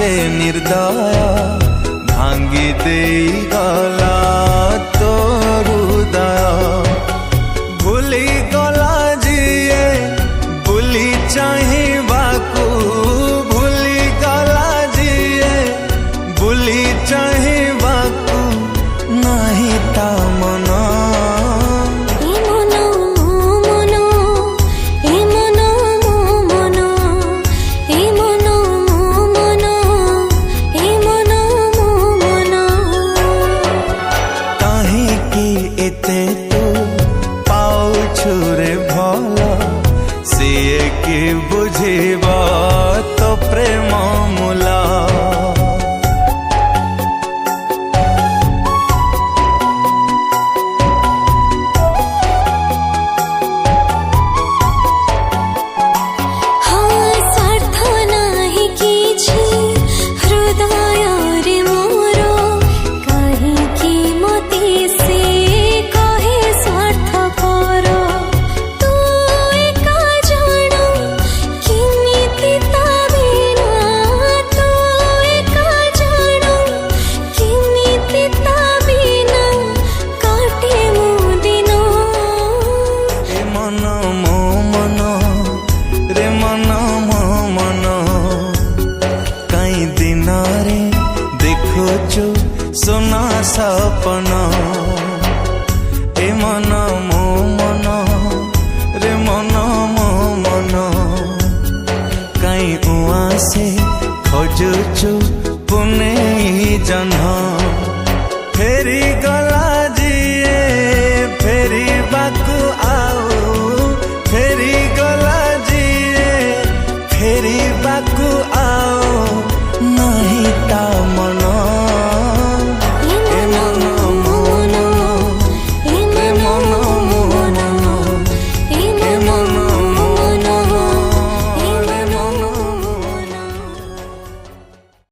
से निर्दय भांगी दे गला तो हृदय भूली गला जिए भूली चाहिबाकू भूली गला जिए भूली चाहिबाकू नहीं ता मन एते तू पाउछुरे भला सीए की बुझेबा तो प्रेम मूला देखो सोना सपना ए मना